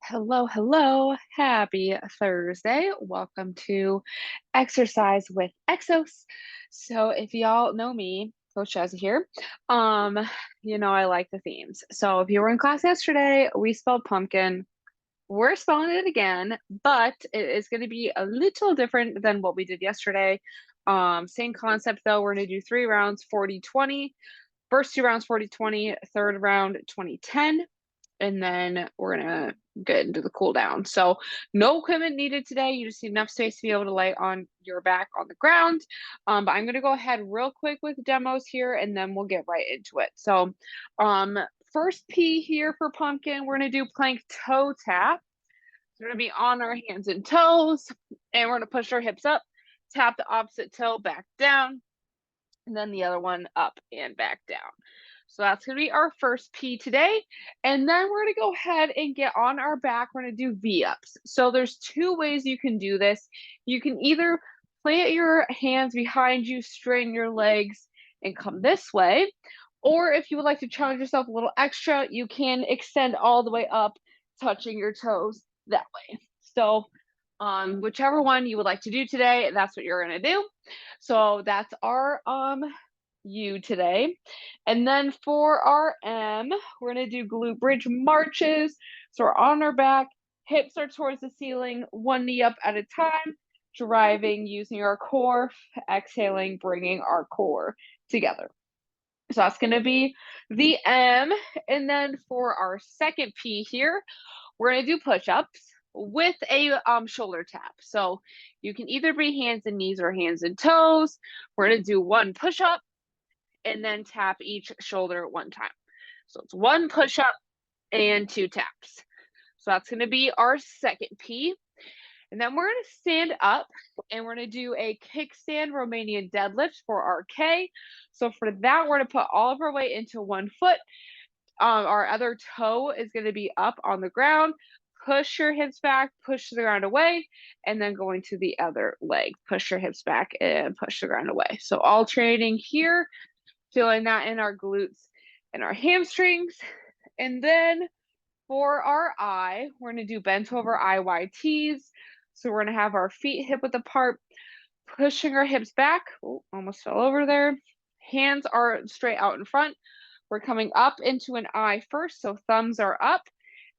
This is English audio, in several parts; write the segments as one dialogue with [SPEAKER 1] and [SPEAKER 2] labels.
[SPEAKER 1] Hello, hello. Happy Thursday. Welcome to Exercise with Exos. So, if y'all know me, Coach Jazzi here, um, I like the themes. So, if you were in class yesterday, we spelled pumpkin. We're spelling it again, but it is going to be a little different than what we did yesterday. Same concept though. We're going to do 3 rounds, 40-20. First 2 rounds, 40-20. Third round, 20-10, and then we're gonna get into the cool down. So no equipment needed today. You just need enough space to be able to lay on your back on the ground. But I'm gonna go ahead real quick with demos here, and then we'll get right into it. So first P here for pumpkin, we're gonna do plank toe tap. So we're gonna be on our hands and toes, and we're gonna push our hips up, tap the opposite toe back down, and then the other one up and back down. So that's going to be our first P today. And then we're going to go ahead and get on our back. We're going to do V-ups. So there's two ways you can do this. You can either plant your hands behind you, straighten your legs, and come this way. Or if you would like to challenge yourself a little extra, you can extend all the way up, touching your toes that way. So whichever one you would like to do today, that's what you're going to do. So that's our U today. And then for our M, we're going to do glute bridge marches. So we're on our back, hips are towards the ceiling, one knee up at a time, driving using our core, exhaling, bringing our core together. So that's going to be the M. And then for our second P here, we're going to do push-ups with a shoulder tap. So you can either be hands and knees or hands and toes. We're going to do one push-up and then tap each shoulder one time. So it's one push-up and two taps. So that's going to be our second P. And then we're going to stand up and we're going to do a kickstand Romanian deadlift for our K. So for that, we're going to put all of our weight into one foot. Our other toe is going to be up on the ground. Push your hips back, push the ground away, and then going to the other leg. Push your hips back and push the ground away. So alternating here, feeling that in our glutes and our hamstrings. And then for our I, we're going to do bent over IYTs. So we're going to have our feet hip width apart, pushing our hips back. Oh, almost fell over there. Hands are straight out in front. We're coming up into an I first. So thumbs are up,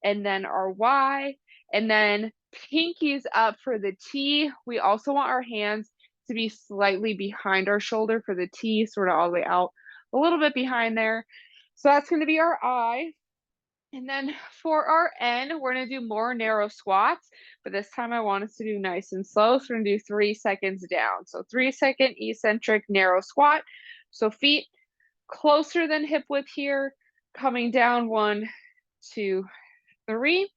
[SPEAKER 1] and then our Y, and then pinkies up for the T. We also want our hands to be slightly behind our shoulder for the T, sort of all the way out, a little bit behind there. So that's going to be our I. And then for our N, we're going to do more narrow squats, but this time I want us to do nice and slow. So we're going to do 3 seconds down. So 3-second eccentric narrow squat. So feet closer than hip width here, coming down 1, 2, 3,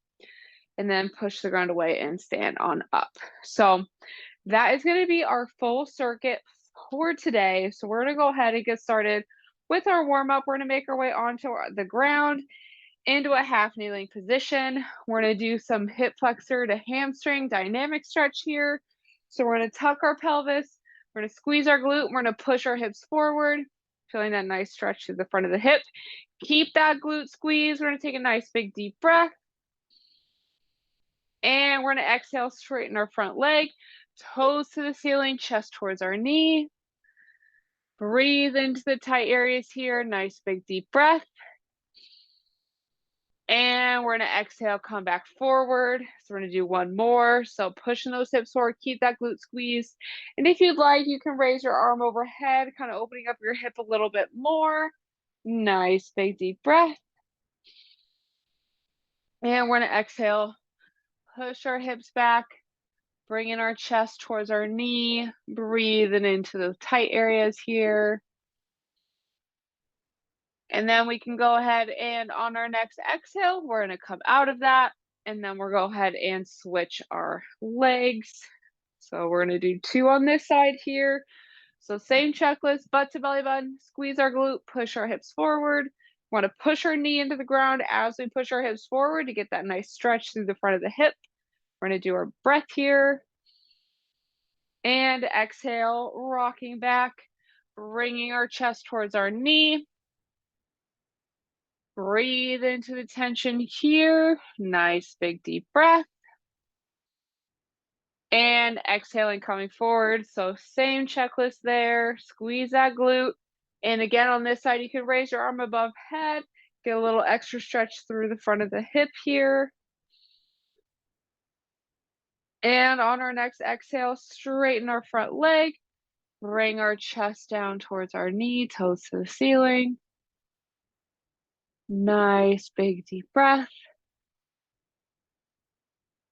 [SPEAKER 1] and then push the ground away and stand on up. So that is going to be our full circuit for today. So we're going to go ahead and get started with our warm up. We're going to make our way onto the ground into a half kneeling position. We're going to do some hip flexor to hamstring dynamic stretch here. So we're going to tuck our pelvis. We're going to squeeze our glute. We're going to push our hips forward, feeling that nice stretch to the front of the hip. Keep that glute squeeze. We're going to take a nice big deep breath. And we're going to exhale, straighten our front leg, toes to the ceiling, chest towards our knee. Breathe into the tight areas here. Nice big deep breath. And we're going to exhale, come back forward. So we're going to do one more. So pushing those hips forward, keep that glute squeeze. And if you'd like, you can raise your arm overhead, kind of opening up your hip a little bit more. Nice big deep breath. And we're going to exhale, push our hips back, bringing our chest towards our knee, breathing into the tight areas here. And then we can go ahead and on our next exhale, we're going to come out of that. And then we'll go ahead and switch our legs. So we're going to do 2 on this side here. So same checklist, butt to belly button, squeeze our glute, push our hips forward. We want to push our knee into the ground as we push our hips forward to get that nice stretch through the front of the hip. We're going to do our breath here. And exhale, rocking back, bringing our chest towards our knee. Breathe into the tension here. Nice big deep breath. And exhaling, coming forward. So same checklist there. Squeeze that glute. And again, on this side, you can raise your arm above head. Get a little extra stretch through the front of the hip here. And on our next exhale, straighten our front leg. Bring our chest down towards our knee, toes to the ceiling. Nice big deep breath.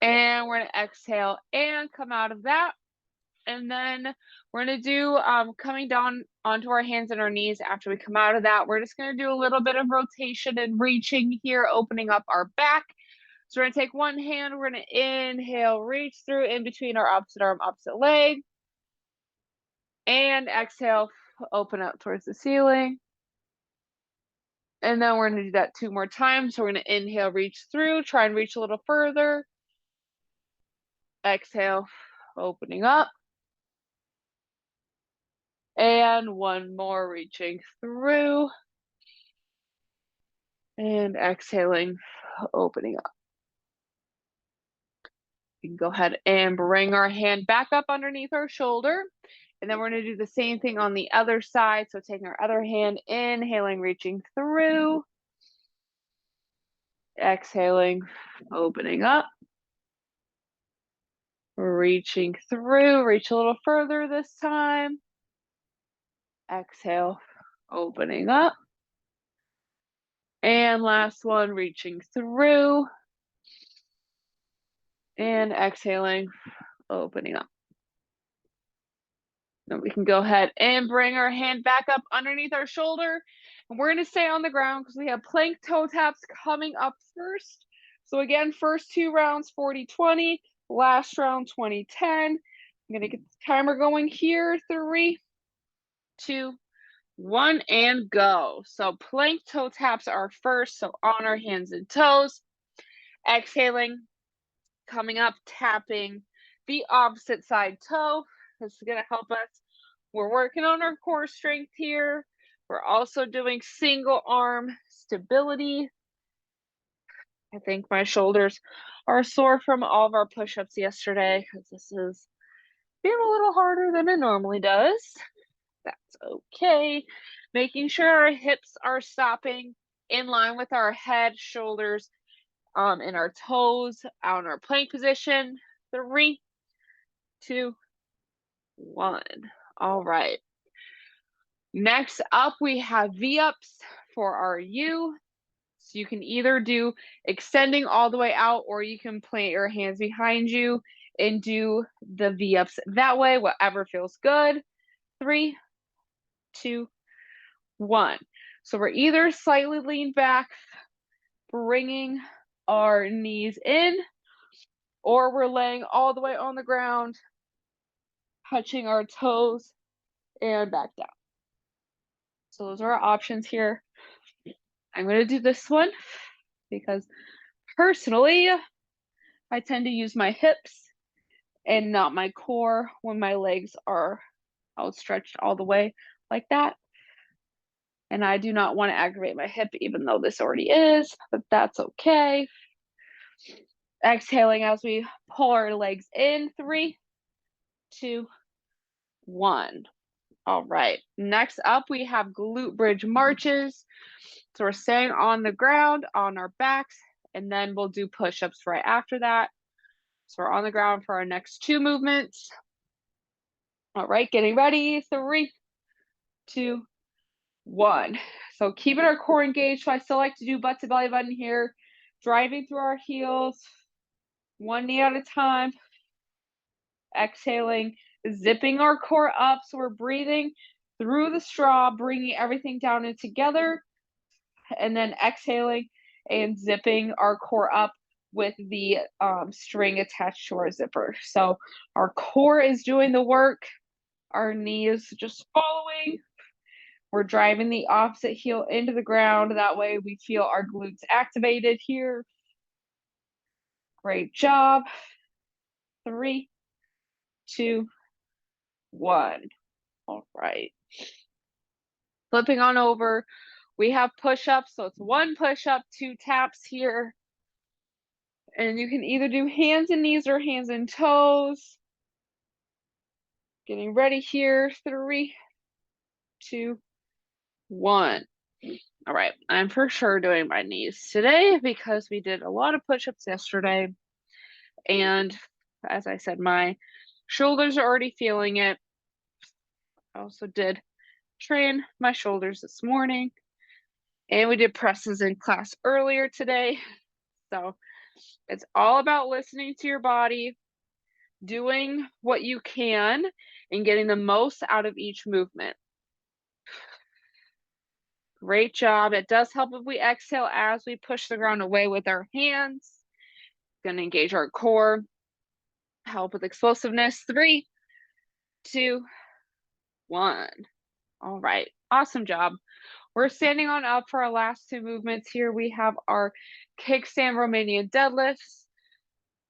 [SPEAKER 1] And we're going to exhale and come out of that. And then we're going to do coming down onto our hands and our knees after we come out of that. We're just going to do a little bit of rotation and reaching here, opening up our back. So we're going to take one hand, we're going to inhale, reach through in between our opposite arm, opposite leg. And exhale, open up towards the ceiling. And then we're going to do that 2 more times. So we're going to inhale, reach through, try and reach a little further. Exhale, opening up. And one more, reaching through. And exhaling, opening up. We can go ahead and bring our hand back up underneath our shoulder. And then we're going to do the same thing on the other side. So taking our other hand, inhaling, reaching through. Exhaling, opening up. Reaching through, reach a little further this time. Exhale, opening up. And last one, reaching through. And exhaling, opening up. Then we can go ahead and bring our hand back up underneath our shoulder. And we're going to stay on the ground because we have plank toe taps coming up first. So again, first 2 rounds, 40-20. Last round, 20-10. I'm going to get the timer going here. 3, 2, 1, and go. So plank toe taps are first. So on our hands and toes. Exhaling, coming up, tapping the opposite side toe. This is going to help us. We're working on our core strength here. We're also doing single arm stability. I think my shoulders are sore from all of our push-ups yesterday because this is being a little harder than it normally does. That's okay. Making sure our hips are stopping in line with our head, shoulders, and our toes on our plank position. 3, 2, 1. All right. Next up, we have V-ups for our U. So you can either do extending all the way out, or you can plant your hands behind you and do the V-ups that way, whatever feels good. 3, 2, 1. So we're either slightly leaned back, bringing our knees in, or we're laying all the way on the ground, touching our toes and back down. So those are our options here. I'm going to do this one because personally, I tend to use my hips and not my core when my legs are outstretched all the way like that. And I do not want to aggravate my hip, even though this already is, but that's okay. Exhaling as we pull our legs in. 3, 2, 1. All right. Next up, we have glute bridge marches. So we're staying on the ground on our backs, and then we'll do push-ups right after that. So we're on the ground for our next 2 movements. All right, getting ready. 3, 2, 1. So keeping our core engaged. So I still like to do butt to belly button here, driving through our heels, 1 knee at a time. Exhaling, zipping our core up. So we're breathing through the straw, bringing everything down and together, and then exhaling and zipping our core up with the string attached to our zipper. So our core is doing the work. Our knee is just following. We're driving the opposite heel into the ground. That way we feel our glutes activated here. Great job. 3, 2, 1. All right. Flipping on over, We have push-ups, so it's 1 push-up, 2 taps here. And you can either do hands and knees or hands and toes. Getting ready here. 3, 2, 1. All right, I'm for sure doing my knees today because we did a lot of push-ups yesterday. And as I said, my shoulders are already feeling it. I also did train my shoulders this morning. And we did presses in class earlier today. So it's all about listening to your body, doing what you can, and getting the most out of each movement. Great job. It does help if we exhale as we push the ground away with our hands. It's going to engage our core, help with explosiveness. 3, 2, 1. All right. Awesome job. We're standing on up for our last 2 movements here. We have our kickstand Romanian deadlifts.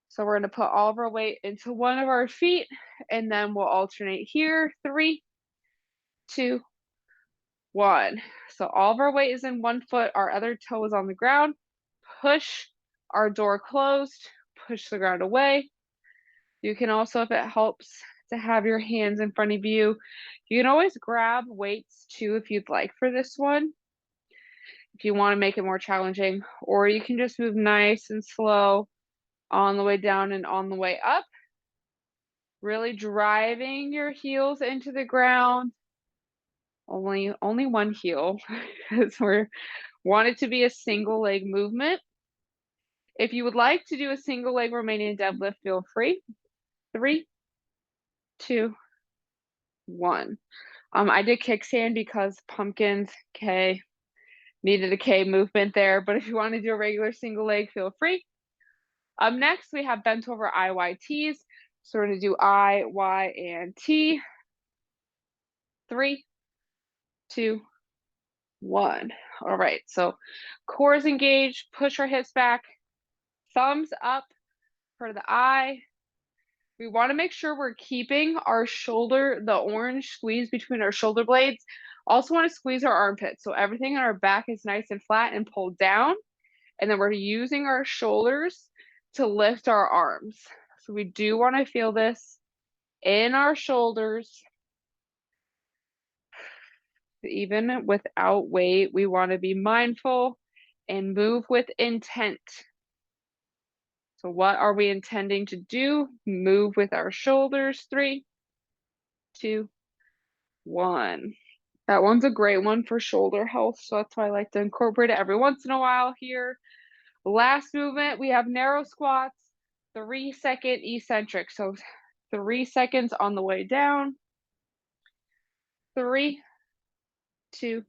[SPEAKER 1] So we're going to put all of our weight into one of our feet, and then we'll alternate here. 3, 2, 1. So all of our weight is in one foot. Our other toe is on the ground. Push our door closed. Push the ground away. You can also, if it helps, to have your hands in front of you. You can always grab weights too if you'd like for this one, if you want to make it more challenging, or you can just move nice and slow on the way down and on the way up. Really driving your heels into the ground. Only one heel because we want it to be a single leg movement. If you would like to do a single leg Romanian deadlift, feel free. 3, 2, 1. I did kickstand because pumpkins, K, needed a K movement there, but if you want to do a regular single leg, feel free. Next, we have bent over IYTs. So we're going to do I, Y, and T. 3, 2, 1. All right, so core is engaged, push our hips back, thumbs up for the I. We want to make sure we're keeping our shoulder, the orange squeeze between our shoulder blades. Also want to squeeze our armpits, so everything on our back is nice and flat and pulled down. And then we're using our shoulders to lift our arms. So we do want to feel this in our shoulders. Even without weight, we want to be mindful and move with intent. So what are we intending to do? Move with our shoulders. 3, 2, 1. That one's a great one for shoulder health, so that's why I like to incorporate it every once in a while here. Last movement, we have narrow squats, 3-second eccentric. So 3 seconds on the way down. 3, 2,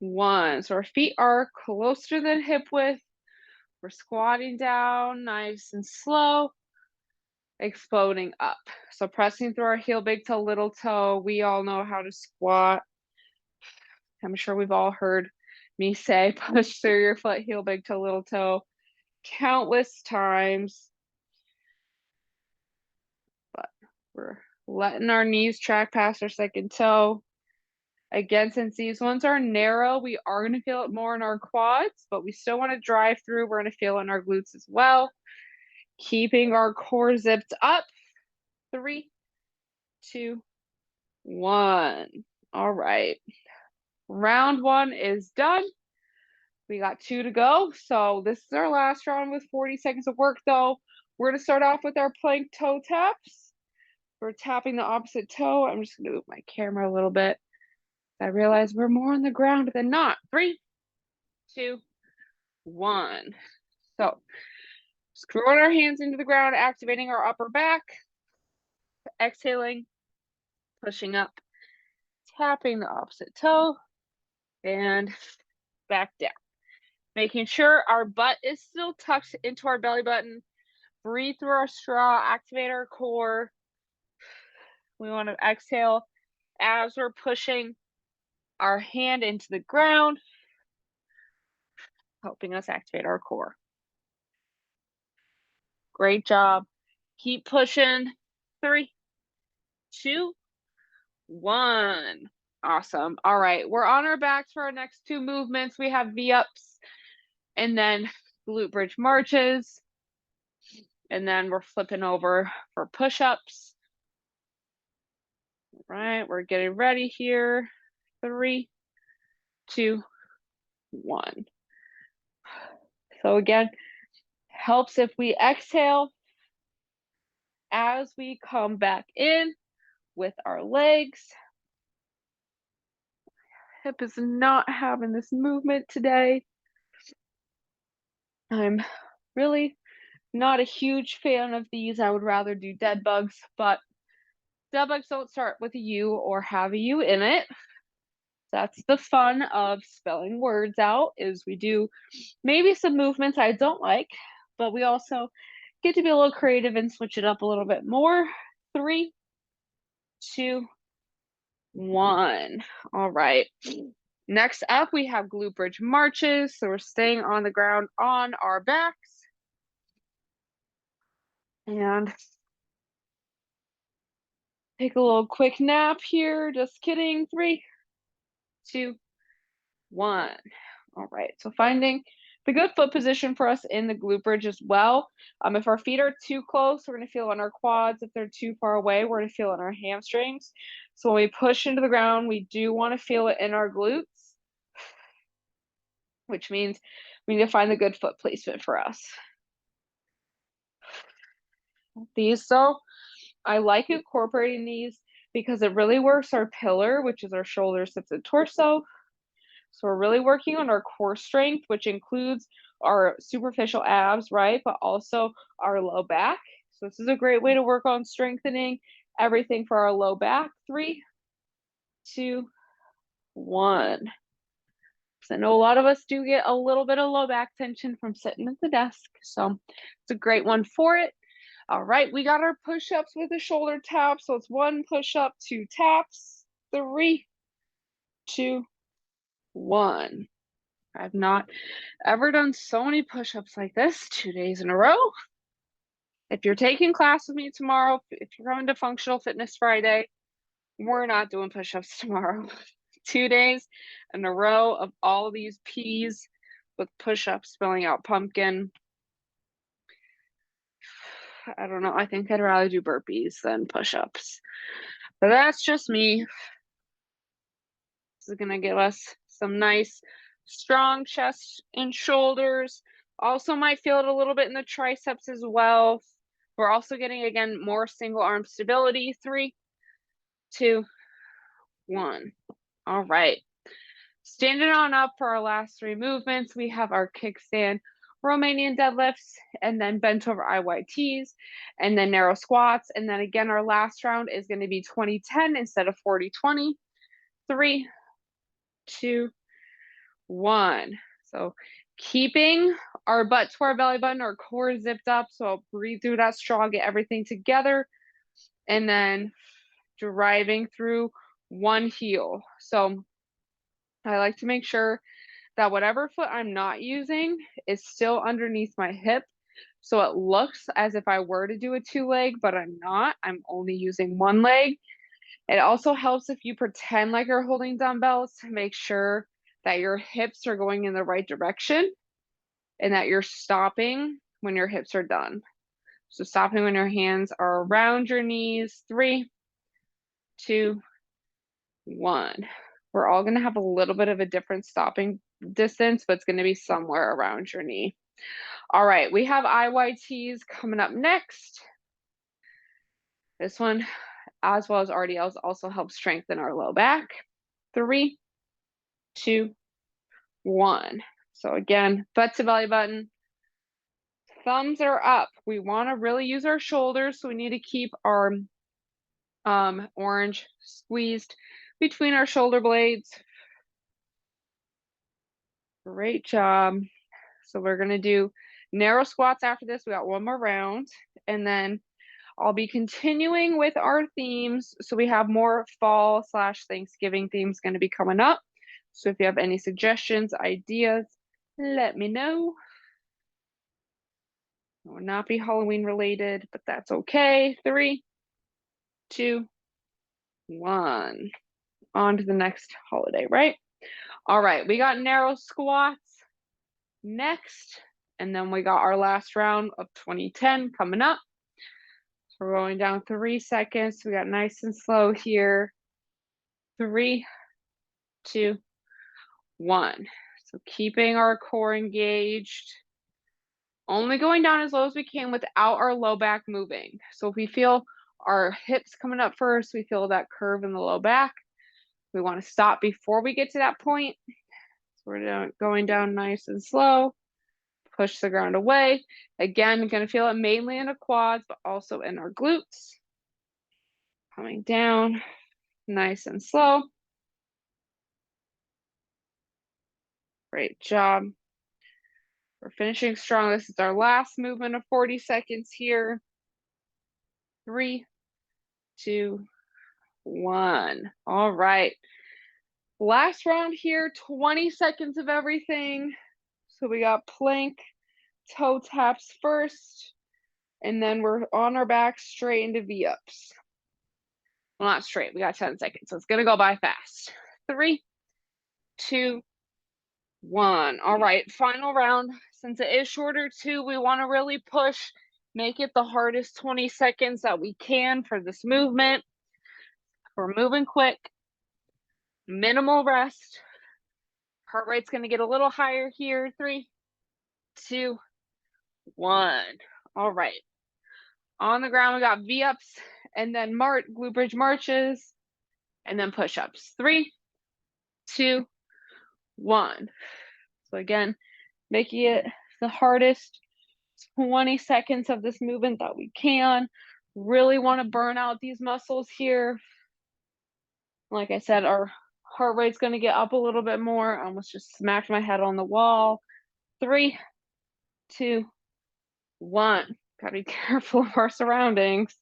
[SPEAKER 1] 1. So our feet are closer than hip width. We're squatting down, nice and slow, exploding up. So pressing through our heel, big toe, little toe. We all know how to squat. I'm sure we've all heard me say, push through your foot, heel, big toe, little toe, countless times. But we're letting our knees track past our second toe. Again, since these ones are narrow, we are going to feel it more in our quads, but we still want to drive through. We're going to feel it in our glutes as well. Keeping our core zipped up. 3, 2, 1. All right. Round 1 is done. We got 2 to go. So this is our last round with 40 seconds of work, though. We're going to start off with our plank toe taps. We're tapping the opposite toe. I'm just going to move my camera a little bit. I realize we're more on the ground than not. 3, 2, 1. So screwing our hands into the ground, activating our upper back, exhaling, pushing up, tapping the opposite toe, and back down. Making sure our butt is still tucked into our belly button. Breathe through our straw, activate our core. We want to exhale as we're pushing our hand into the ground, helping us activate our core. Great job. Keep pushing. 3, 2, 1. Awesome. All right, we're on our backs for our next two movements. We have V-ups and then glute bridge marches. And then we're flipping over for push-ups. All right, we're getting ready here. 3, 2, 1. So again, helps if we exhale as we come back in with our legs. Hip is not having this movement today. I'm really not a huge fan of these. I would rather do dead bugs, but dead bugs don't start with a U or have a U in it. That's the fun of spelling words out, is we do maybe some movements I don't like, but we also get to be a little creative and switch it up a little bit more. 3, 2, 1. All right. Next up, we have glute bridge marches. So we're staying on the ground on our backs. And take a little quick nap here. Just kidding. 3, 2, 1. All right. So finding the good foot position for us in the glute bridge as well. If our feet are too close, we're going to feel it on our quads. If they're too far away, we're going to feel it on our hamstrings. So when we push into the ground, we do want to feel it in our glutes, which means we need to find the good foot placement for us. These, so I like incorporating these because it really works our pillar, which is our shoulders, hips, and torso. So we're really working on our core strength, which includes our superficial abs, right? But also our low back. So this is a great way to work on strengthening everything for our low back. 3, 2, 1. So I know a lot of us do get a little bit of low back tension from sitting at the desk. So it's a great one for it. All right, we got our push-ups with a shoulder tap. So it's 1 push-up, 2 taps. 3, 2, 1. I've not ever done so many push-ups like this 2 days in a row. If you're taking class with me tomorrow, if you're coming to Functional Fitness Friday, we're not doing push-ups tomorrow. 2 days in a row of all these P's with push-ups spelling out pumpkin. I don't know. I think I'd rather do burpees than push-ups. But that's just me. This is going to give us some nice, strong chest and shoulders. Also might feel it a little bit in the triceps as well. We're also getting, again, more single arm stability. 3, 2, 1. All right. Standing on up for our last 3 movements, we have our kickstand, Romanian deadlifts, and then bent over IYTs, and then narrow squats. And then again, our last round is going to be 20-10 instead of 40-20. 3, 2, 1. So keeping our butt to our belly button, our core zipped up. So I'll breathe through that straw, get everything together, and then driving through one heel. So I like to make sure that whatever foot I'm not using is still underneath my hip. So it looks as if I were to do a 2-leg, but I'm not. I'm only using 1 leg. It also helps if you pretend like you're holding dumbbells to make sure that your hips are going in the right direction and that you're stopping when your hips are done. So stopping when your hands are around your knees. 3, 2, 1. We're all going to have a little bit of a different stopping distance, but it's going to be somewhere around your knee. All right, we have IYTs coming up next. This one, as well as RDLs, also helps strengthen our low back. 3, 2, 1. So again, butt to belly button. Thumbs are up. We want to really use our shoulders, so we need to keep our orange squeezed between our shoulder blades. Great job. So we're going to do narrow squats after this. We got 1 more round, and then I'll be continuing with our themes. So we have more fall/Thanksgiving themes going to be coming up. So if you have any suggestions, ideas, let me know. It will not be Halloween related, but that's okay. 3, 2, 1. on to the next holiday, right? All right, we got narrow squats next, and then we got our last round of 2010 coming up. So we're going down 3 seconds. We got nice and slow here. 3, 2, 1. So keeping our core engaged. Only going down as low as we can without our low back moving. So if we feel our hips coming up first, we feel that curve in the low back. We want to stop before we get to that point. So we're going down nice and slow. Push the ground away. Again, you're going to feel it mainly in the quads, but also in our glutes. Coming down nice and slow. Great job. We're finishing strong. This is our last movement of 40 seconds here. 3, 2, 1. All right. Last round here, 20 seconds of everything. So we got plank, toe taps first, and then we're on our back straight into V-ups. Well, not straight. We got 10 seconds, so it's going to go by fast. 3, 2, 1. All right, final round. Since it is shorter too, we want to really push, make it the hardest 20 seconds that we can for this movement. We're moving quick, minimal rest. Heart rate's going to get a little higher here. 3, 2, 1. All right. On the ground, we got V-ups and then glute bridge marches and then push-ups. 3, 2, 1. So again, making it the hardest 20 seconds of this movement that we can. Really want to burn out these muscles here. Like I said, our heart rate's going to get up a little bit more. I almost just smacked my head on the wall. 3, 2, 1. Gotta be careful of our surroundings.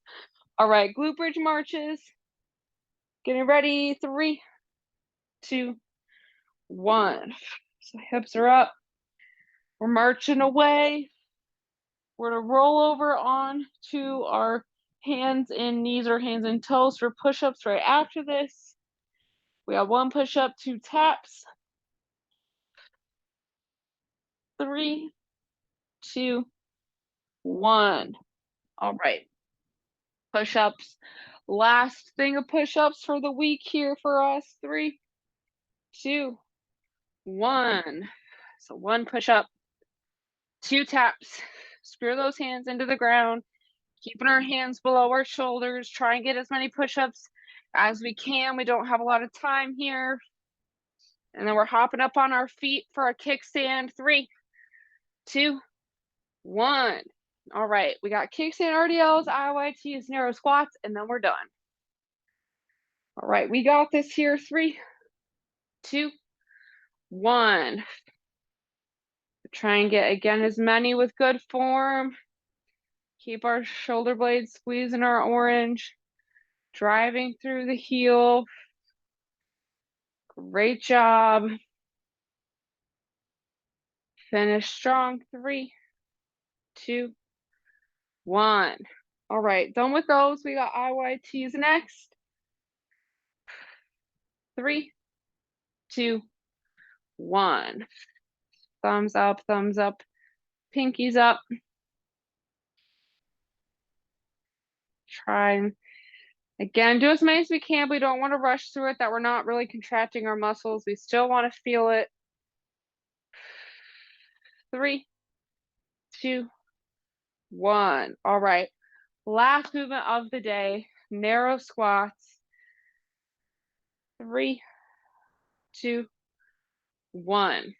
[SPEAKER 1] All right, glute bridge marches. Getting ready. 3, 2, 1. So hips are up. We're marching away. We're gonna roll over on to our hands and knees or hands and toes for push-ups right after this. We have 1 push-up, 2 taps. 3, 2, 1. All right. Push-ups. Last thing of push-ups for the week here for us. 3, 2, 1. So 1 push-up, 2 taps. Screw those hands into the ground. Keeping our hands below our shoulders. Try and get as many push-ups as we can. We don't have a lot of time here. And then we're hopping up on our feet for a kickstand. 3, 2, 1. All right, we got kickstand RDLs, IYTs, narrow squats, and then we're done. All right, we got this here. 3, 2, 1. Try and get, again, as many with good form. Keep our shoulder blades squeezing our orange. Driving through the heel. Great job. Finish strong. 3, 2, 1. All right, done with those. We got IYTs next. 3, 2, 1. Thumbs up, pinkies up. Try and, again, do as many as we can. We don't want to rush through it, that we're not really contracting our muscles. We still want to feel it. 3, 2, 1. All right. Last movement of the day, narrow squats. 3, 2, 1.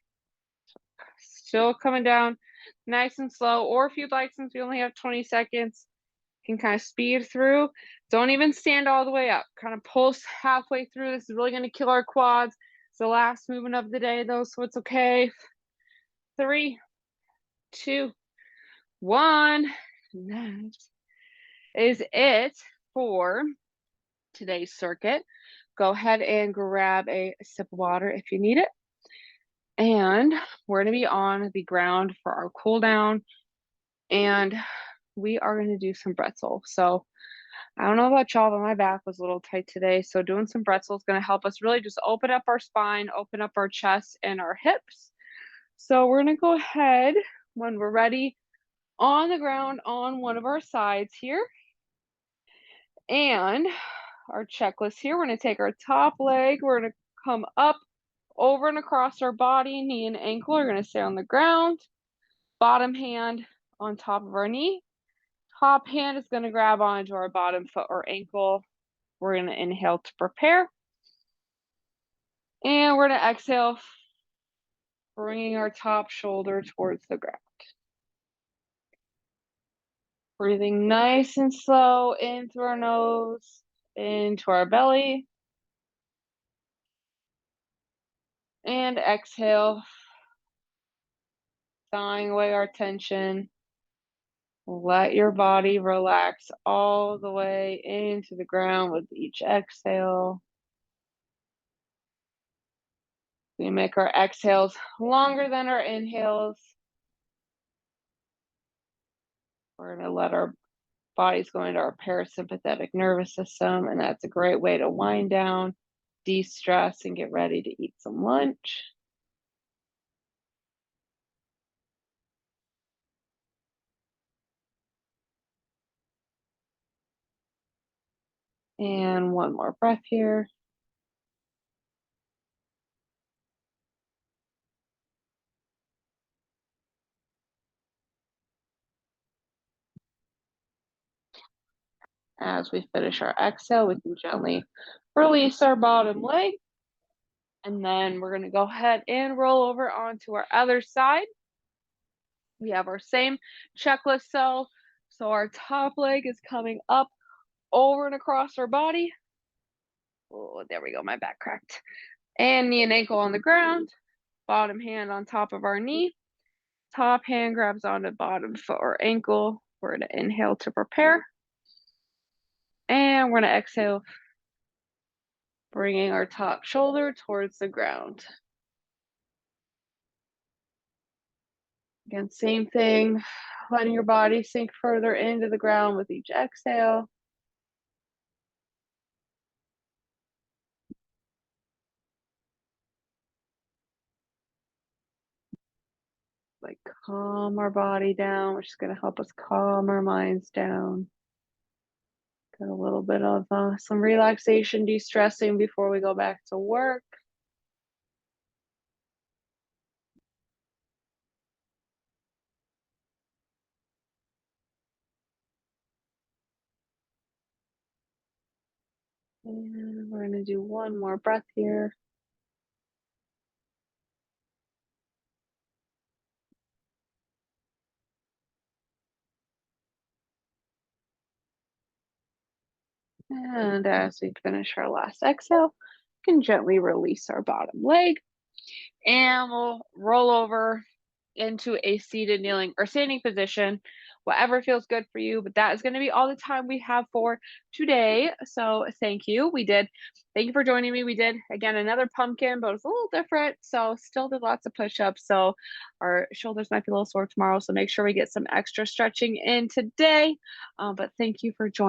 [SPEAKER 1] Still coming down nice and slow. Or if you'd like, since we only have 20 seconds, you can kind of speed through. Don't even stand all the way up. Kind of pulse halfway through. This is really going to kill our quads. It's the last movement of the day, though, so it's okay. 3, 2, 1. That is it for today's circuit. Go ahead and grab a sip of water if you need it. And we're going to be on the ground for our cool down. And we are going to do some pretzel. So I don't know about y'all, but my back was a little tight today, so doing some pretzel is gonna help us really just open up our spine, open up our chest and our hips. So we're gonna go ahead when we're ready on the ground on one of our sides here. And our checklist here, we're gonna take our top leg, we're gonna come up, over and across our body, knee and ankle are gonna stay on the ground. Bottom hand on top of our knee. Top hand is gonna grab onto our bottom foot or ankle. We're gonna inhale to prepare. And we're gonna exhale, bringing our top shoulder towards the ground. Breathing nice and slow in through our nose, into our belly. And exhale, thawing away our tension. Let your body relax all the way into the ground with each exhale. We make our exhales longer than our inhales. We're going to let our bodies go into our parasympathetic nervous system, and that's a great way to wind down, de-stress, and get ready to eat some lunch. And one more breath here. As we finish our exhale, we can gently release our bottom leg. And then we're going to go ahead and roll over onto our other side. We have our same checklist so our top leg is coming up, over and across our body. Oh, there we go, my back cracked. And knee and ankle on the ground, bottom hand on top of our knee. Top hand grabs onto bottom foot or ankle. We're going to inhale to prepare. And we're going to exhale, bringing our top shoulder towards the ground. Again, same thing, letting your body sink further into the ground with each exhale. Like calm our body down, which is going to help us calm our minds down. Get a little bit of some relaxation, de-stressing before we go back to work. And we're going to do one more breath here. And as we finish our last exhale, we can gently release our bottom leg. And we'll roll over into a seated, kneeling, or standing position, whatever feels good for you. But that is going to be all the time we have for today. So thank you. Thank you for joining me. We did, again, another pumpkin, but it was a little different. So still did lots of push-ups. So our shoulders might be a little sore tomorrow. So make sure we get some extra stretching in today. But thank you for joining.